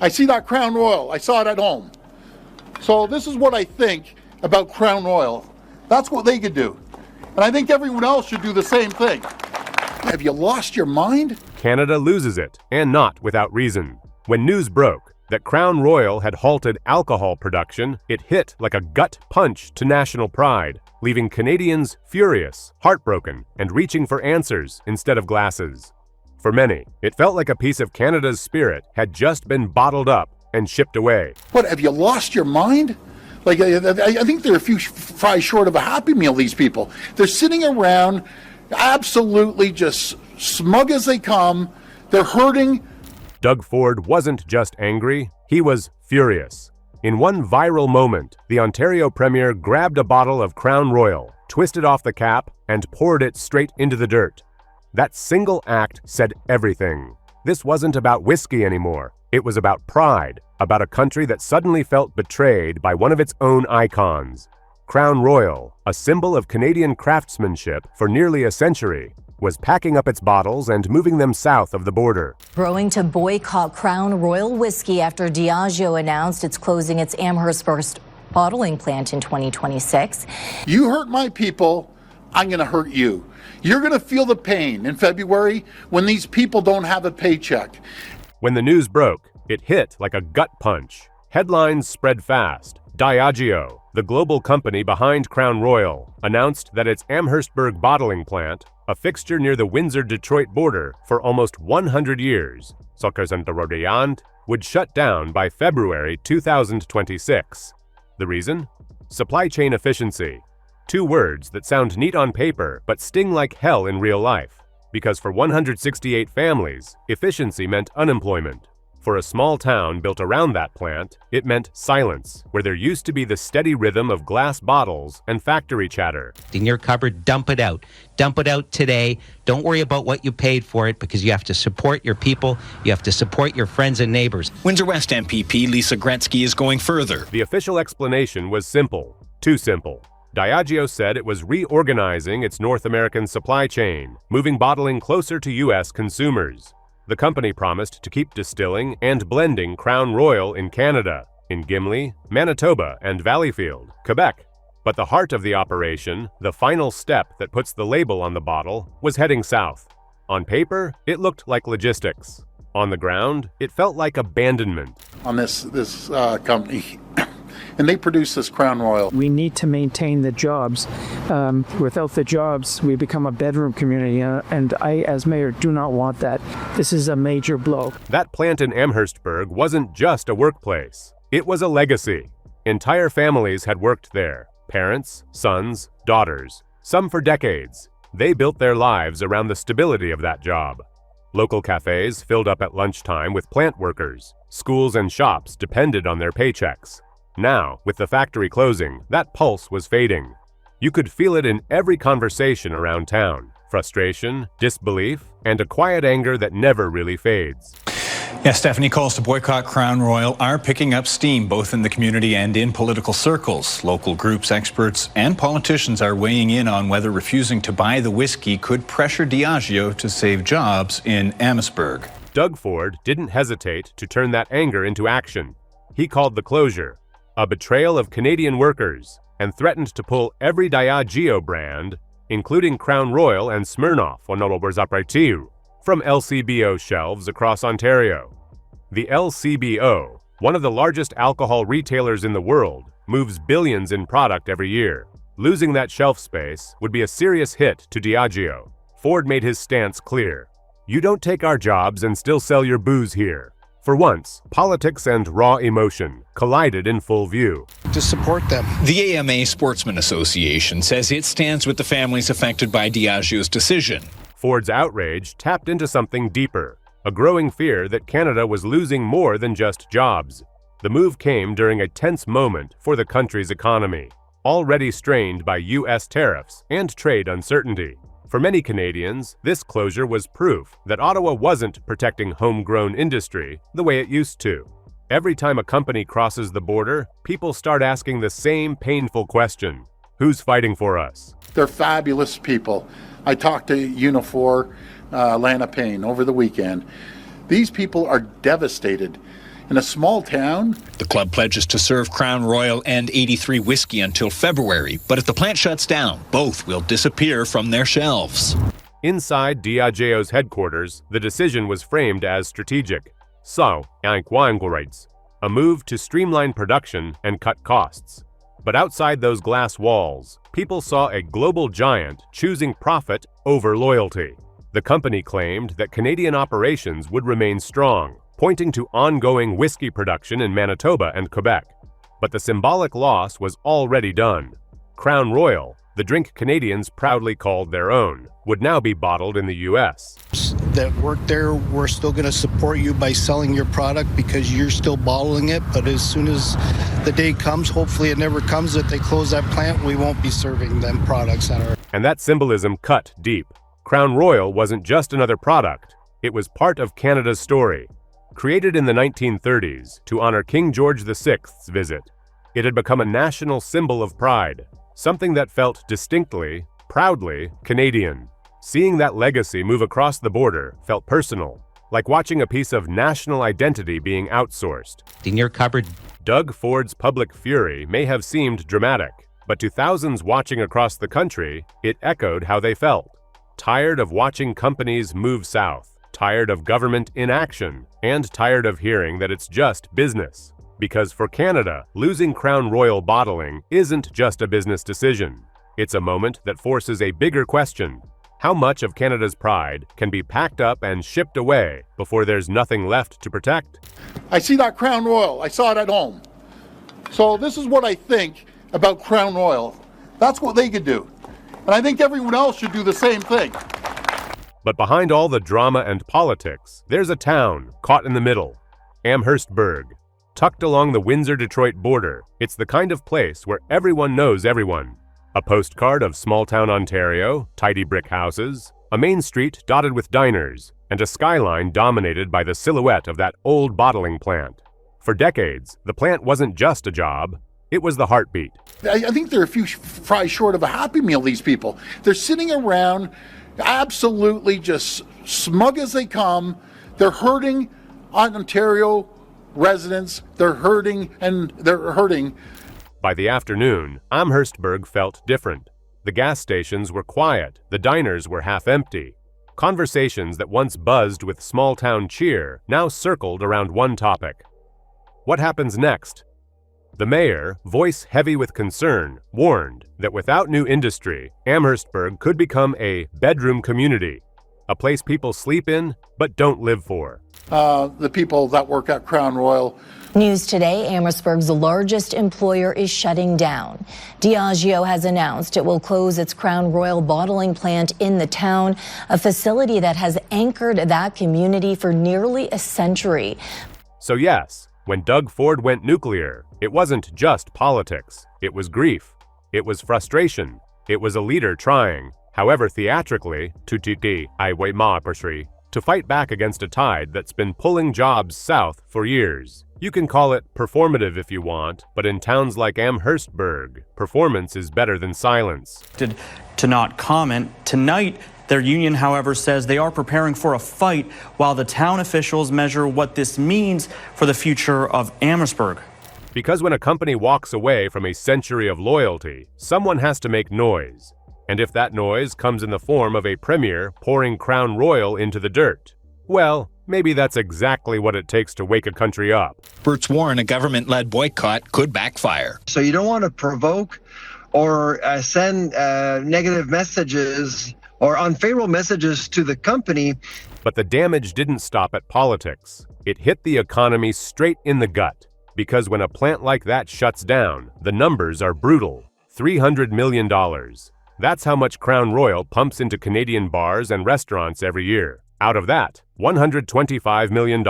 I see that Crown Royal. I saw it at home. So this is what I think about Crown Royal. That's what they could do. And I think everyone else should do the same thing. Have you lost your mind? Canada loses it, and not without reason. When news broke that Crown Royal had halted alcohol production, it hit like a gut punch to national pride, leaving Canadians furious, heartbroken, and reaching for answers instead of glasses. For many, it felt like a piece of Canada's spirit had just been bottled up and shipped away. What, have you lost your mind? Like, I think they're a few fries short of a Happy Meal, these people. They're sitting around absolutely just smug as they come. They're hurting. Doug Ford wasn't just angry, he was furious. In one viral moment, the Ontario Premier grabbed a bottle of Crown Royal, twisted off the cap, and poured it straight into the dirt. That single act said everything. This wasn't about whiskey anymore. It was about pride, about a country that suddenly felt betrayed by one of its own icons. Crown Royal, a symbol of Canadian craftsmanship for nearly a century, was packing up its bottles and moving them south of the border. Growing to boycott Crown Royal whiskey after Diageo announced it's closing its Amherstburg bottling plant in 2026. You hurt my people, I'm going to hurt you. You're going to feel the pain in February when these people don't have a paycheck. When the news broke, it hit like a gut punch. Headlines spread fast. Diageo, the global company behind Crown Royal, announced that its Amherstburg bottling plant, a fixture near the Windsor-Detroit border for almost 100 years, would shut down by February 2026. The reason? Supply chain efficiency. Two words that sound neat on paper but sting like hell in real life. Because for 168 families, efficiency meant unemployment. For a small town built around that plant, it meant silence, where there used to be the steady rhythm of glass bottles and factory chatter. In your cupboard, dump it out. Dump it out today. Don't worry about what you paid for it, because you have to support your people. You have to support your friends and neighbors. Windsor West MPP Lisa Gretzky is going further. The official explanation was simple. Too simple. Diageo said it was reorganizing its North American supply chain, moving bottling closer to U.S. consumers. The company promised to keep distilling and blending Crown Royal in Canada, in Gimli, Manitoba, and Valleyfield, Quebec. But the heart of the operation, the final step that puts the label on the bottle, was heading south. On paper, it looked like logistics. On the ground, it felt like abandonment. On this company, and they produce this Crown Royal. We need to maintain the jobs. Without the jobs, we become a bedroom community, and I, as mayor, do not want that. This is a major blow. That plant in Amherstburg wasn't just a workplace. It was a legacy. Entire families had worked there. Parents, sons, daughters. Some for decades. They built their lives around the stability of that job. Local cafes filled up at lunchtime with plant workers. Schools and shops depended on their paychecks. Now, with the factory closing, that pulse was fading. You could feel it in every conversation around town. Frustration, disbelief, and a quiet anger that never really fades. Yes, Stephanie, calls to boycott Crown Royal are picking up steam both in the community and in political circles. Local groups, experts, and politicians are weighing in on whether refusing to buy the whiskey could pressure Diageo to save jobs in Amherstburg. Doug Ford didn't hesitate to turn that anger into action. He called the closure a betrayal of Canadian workers, and threatened to pull every Diageo brand, including Crown Royal and Smirnoff, from LCBO shelves across Ontario. The LCBO, one of the largest alcohol retailers in the world, moves billions in product every year. Losing that shelf space would be a serious hit to Diageo. Ford made his stance clear. You don't take our jobs and still sell your booze here. For once, politics and raw emotion collided in full view. To support them. The AMA Sportsman Association says it stands with the families affected by Diageo's decision. Ford's outrage tapped into something deeper, a growing fear that Canada was losing more than just jobs. The move came during a tense moment for the country's economy, already strained by U.S. tariffs and trade uncertainty. For many Canadians, this closure was proof that Ottawa wasn't protecting homegrown industry the way it used to. Every time a company crosses the border, people start asking the same painful question: who's fighting for us? They're fabulous people. I talked to Unifor, Lana Payne over the weekend. These people are devastated. in a small town. The club pledges to serve Crown Royal and 83 whiskey until February, but if the plant shuts down, both will disappear from their shelves. Inside Diageo's headquarters, the decision was framed as strategic. A move to streamline production and cut costs. But outside those glass walls, people saw a global giant choosing profit over loyalty. The company claimed that Canadian operations would remain strong, pointing to ongoing whiskey production in Manitoba and Quebec. But the symbolic loss was already done. Crown Royal, the drink Canadians proudly called their own, would now be bottled in the U.S. That work there, we're still going to support you by selling your product because you're still bottling it. But as soon as the day comes, hopefully it never comes, that they close that plant, we won't be serving them products on our. And that symbolism cut deep. Crown Royal wasn't just another product. It was part of Canada's story. Created in the 1930s to honor King George VI's visit, it had become a national symbol of pride, something that felt distinctly, proudly Canadian. Seeing that legacy move across the border felt personal, like watching a piece of national identity being outsourced. In your cupboard, Doug Ford's public fury may have seemed dramatic, but to thousands watching across the country, it echoed how they felt. Tired of watching companies move south, tired of government inaction, and tired of hearing that it's just business. Because for Canada, losing Crown Royal bottling isn't just a business decision. It's a moment that forces a bigger question. How much of Canada's pride can be packed up and shipped away before there's nothing left to protect? I see that Crown Royal. I saw it at home. So this is what I think about Crown Royal. That's what they could do. And I think everyone else should do the same thing. But behind all the drama and politics, there's a town caught in the middle. Amherstburg. Tucked along the Windsor-Detroit border, it's the kind of place where everyone knows everyone. A postcard of small-town Ontario, tidy brick houses, a main street dotted with diners, and a skyline dominated by the silhouette of that old bottling plant. For decades, the plant wasn't just a job, it was the heartbeat. I think they're a few fries short of a Happy Meal, these people. They're sitting around absolutely just smug as they come. They're hurting Ontario residents. They're hurting. By the afternoon, Amherstburg felt different. The gas stations were quiet, the diners were half empty. Conversations that once buzzed with small-town cheer now circled around one topic. What happens next? The mayor, voice heavy with concern, warned that without new industry, Amherstburg could become a bedroom community, a place people sleep in but don't live for. The people that work at Crown Royal. News today, Amherstburg's largest employer is shutting down. Diageo has announced it will close its Crown Royal bottling plant in the town, a facility that has anchored that community for nearly a century. So yes, when Doug Ford went nuclear, it wasn't just politics. It was grief. It was frustration. It was a leader trying, however theatrically, to fight back against a tide that's been pulling jobs south for years. You can call it performative if you want, but in towns like Amherstburg, performance is better than silence. To not comment. Tonight, their union, however, says they are preparing for a fight while the town officials measure what this means for the future of Amherstburg. Because when a company walks away from a century of loyalty, someone has to make noise. And if that noise comes in the form of a premier pouring Crown Royal into the dirt, well, maybe that's exactly what it takes to wake a country up. Experts warn a government-led boycott could backfire. So you don't want to provoke or send negative messages or unfavorable messages to the company. But the damage didn't stop at politics. It hit the economy straight in the gut. Because when a plant like that shuts down, the numbers are brutal. $300 million. That's how much Crown Royal pumps into Canadian bars and restaurants every year. Out of that, $125 million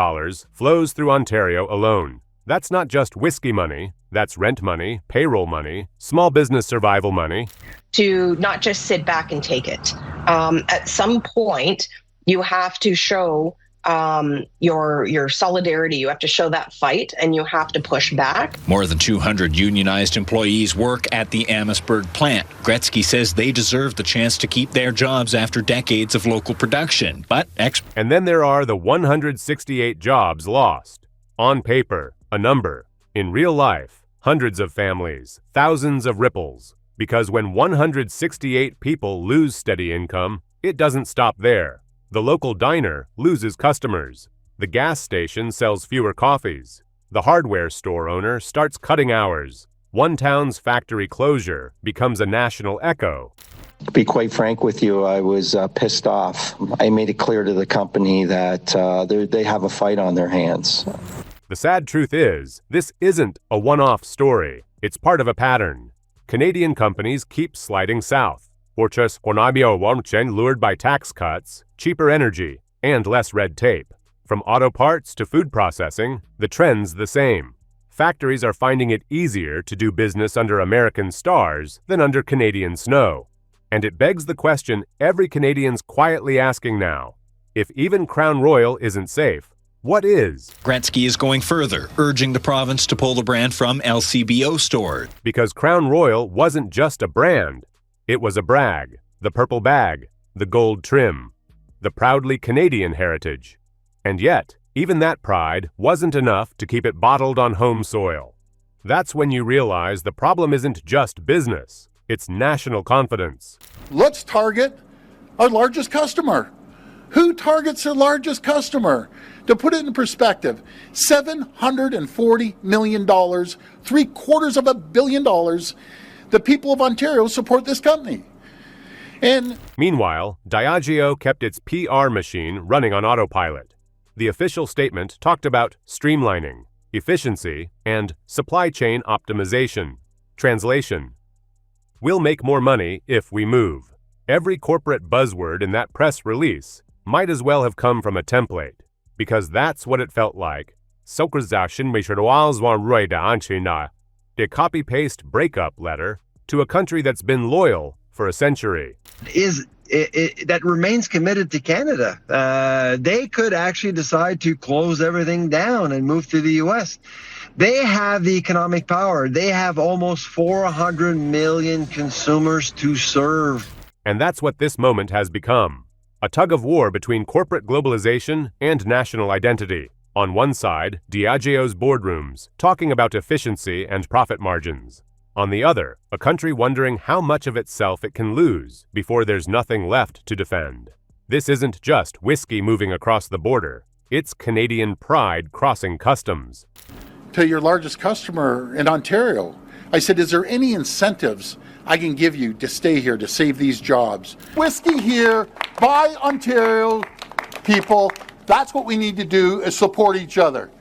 flows through Ontario alone. That's not just whiskey money, that's rent money, payroll money, small business survival money. To not just sit back and take it. At some point, you have to show your solidarity. You have to show that fight, and you have to push back. More than 200 unionized employees work at the Amherstburg plant. Gretzky says they deserve the chance to keep their jobs after decades of local production. And then there are the 168 jobs lost. On paper, a number. In real life, hundreds of families, thousands of ripples. Because when 168 people lose steady income, it doesn't stop there. The local diner loses customers. The gas station sells fewer coffees. The hardware store owner starts cutting hours. One town's factory closure becomes a national echo. To be quite frank with you, I was pissed off. I made it clear to the company that they have a fight on their hands. The sad truth is, this isn't a one-off story. It's part of a pattern. Canadian companies keep sliding south. Lured by tax cuts, cheaper energy, and less red tape. From auto parts to food processing, the trend's the same. Factories are finding it easier to do business under American stars than under Canadian snow. And it begs the question every Canadian's quietly asking now. If even Crown Royal isn't safe, what is? Gretzky is going further, urging the province to pull the brand from LCBO stores. Because Crown Royal wasn't just a brand. It was a brag, the purple bag, the gold trim, the proudly Canadian heritage. And yet, even that pride wasn't enough to keep it bottled on home soil. That's when you realize the problem isn't just business, it's national confidence. Let's target our largest customer. Who targets their largest customer? To put it in perspective, $740 million, $750 million. The people of Ontario support this company. And meanwhile, Diageo kept its PR machine running on autopilot. The official statement talked about streamlining, efficiency, and supply chain optimization. Translation: we'll make more money if we move. Every corporate buzzword in that press release might as well have come from a template, because that's what it felt like. The copy-paste breakup letter to a country that's been loyal for a century. That remains committed to Canada. They could actually decide to close everything down and move to the U.S. They have the economic power. They have almost 400 million consumers to serve. And that's what this moment has become. A tug of war between corporate globalization and national identity. On one side, Diageo's boardrooms, talking about efficiency and profit margins. On the other, a country wondering how much of itself it can lose before there's nothing left to defend. This isn't just whiskey moving across the border. It's Canadian pride crossing customs. To your largest customer in Ontario, I said, is there any incentives I can give you to stay here to save these jobs? Whiskey here, buy Ontario people. That's what we need to do, is support each other.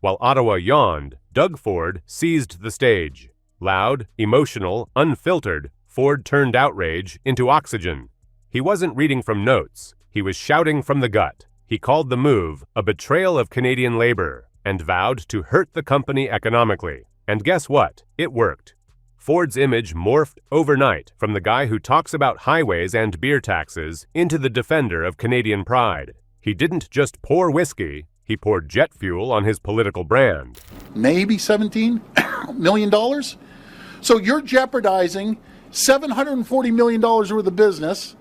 While Ottawa yawned, Doug Ford seized the stage. Loud, emotional, unfiltered, Ford turned outrage into oxygen. He wasn't reading from notes. He was shouting from the gut. He called the move a betrayal of Canadian labor and vowed to hurt the company economically. And guess what? It worked. Ford's image morphed overnight from the guy who talks about highways and beer taxes into the defender of Canadian pride. He didn't just pour whiskey, he poured jet fuel on his political brand. Maybe $17 million? So you're jeopardizing $740 million worth of business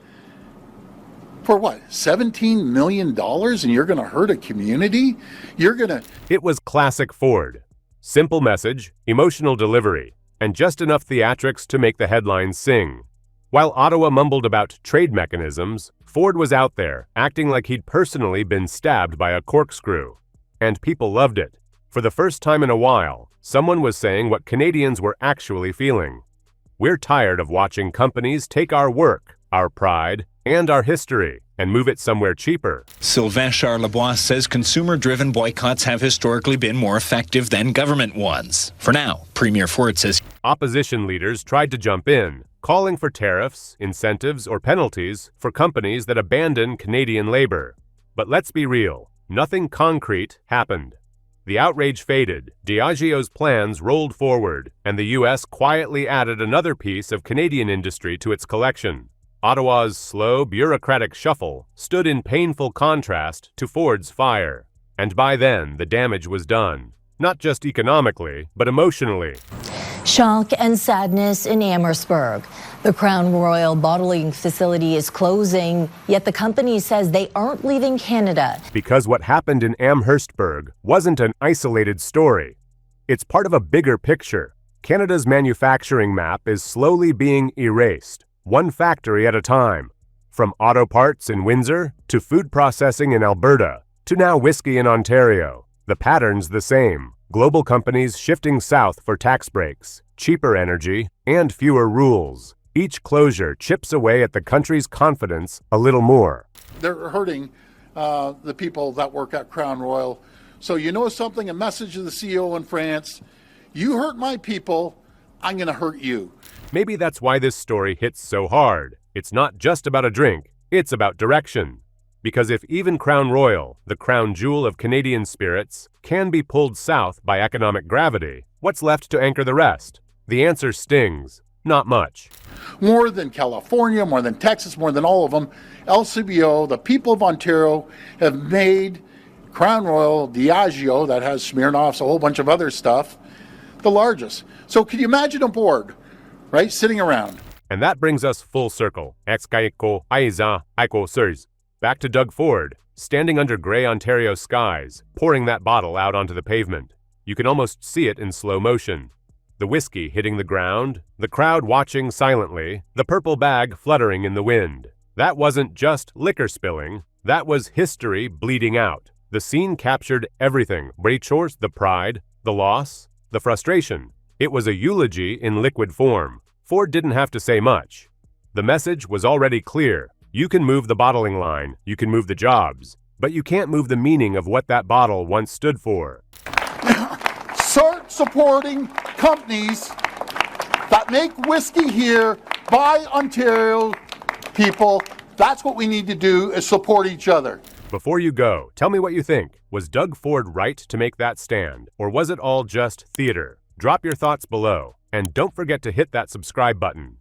for what? $17 million? And you're going to hurt a community? It was classic Ford. Simple message, emotional delivery, and just enough theatrics to make the headlines sing. While Ottawa mumbled about trade mechanisms, Ford was out there, acting like he'd personally been stabbed by a corkscrew. And people loved it. For the first time in a while, someone was saying what Canadians were actually feeling. We're tired of watching companies take our work, our pride, and our history, and move it somewhere cheaper. Sylvain Charlebois says consumer-driven boycotts have historically been more effective than government ones. For now, Premier Ford says opposition leaders tried to jump in, calling for tariffs, incentives, or penalties for companies that abandon Canadian labor. But let's be real, nothing concrete happened. The outrage faded, Diageo's plans rolled forward, and the U.S. quietly added another piece of Canadian industry to its collection. Ottawa's slow, bureaucratic shuffle stood in painful contrast to Ford's fire. And by then, the damage was done. Not just economically, but emotionally. Shock and sadness in Amherstburg. The Crown Royal bottling facility is closing, yet the company says they aren't leaving Canada. Because what happened in Amherstburg wasn't an isolated story. It's part of a bigger picture. Canada's manufacturing map is slowly being erased, one factory at a time. From auto parts in Windsor, to food processing in Alberta, to now whiskey in Ontario. The pattern's the same. Global companies shifting south for tax breaks, cheaper energy, and fewer rules. Each closure chips away at the country's confidence a little more. They're hurting the people that work at Crown Royal. So you know something, a message to the CEO in France, you hurt my people, I'm going to hurt you. Maybe that's why this story hits so hard. It's not just about a drink, it's about direction. Because if even Crown Royal, the crown jewel of Canadian spirits, can be pulled south by economic gravity, what's left to anchor the rest? The answer stings. Not much. More than California, more than Texas, more than all of them, LCBO, the people of Ontario, have made Crown Royal, Diageo, that has Smirnoff's, a whole bunch of other stuff, the largest. So can you imagine a board, right, sitting around? And that brings us full circle. Back to Doug Ford, standing under grey Ontario skies, pouring that bottle out onto the pavement. You can almost see it in slow motion. The whiskey hitting the ground, the crowd watching silently, the purple bag fluttering in the wind. That wasn't just liquor spilling, that was history bleeding out. The scene captured everything. The pride, the loss, the frustration. It was a eulogy in liquid form. Ford didn't have to say much. The message was already clear. You can move the bottling line, you can move the jobs, but you can't move the meaning of what that bottle once stood for. Start supporting companies that make whiskey here by Ontario people. That's what we need to do, is support each other. Before you go, tell me what you think. Was Doug Ford right to make that stand, or was it all just theater? Drop your thoughts below, and don't forget to hit that subscribe button.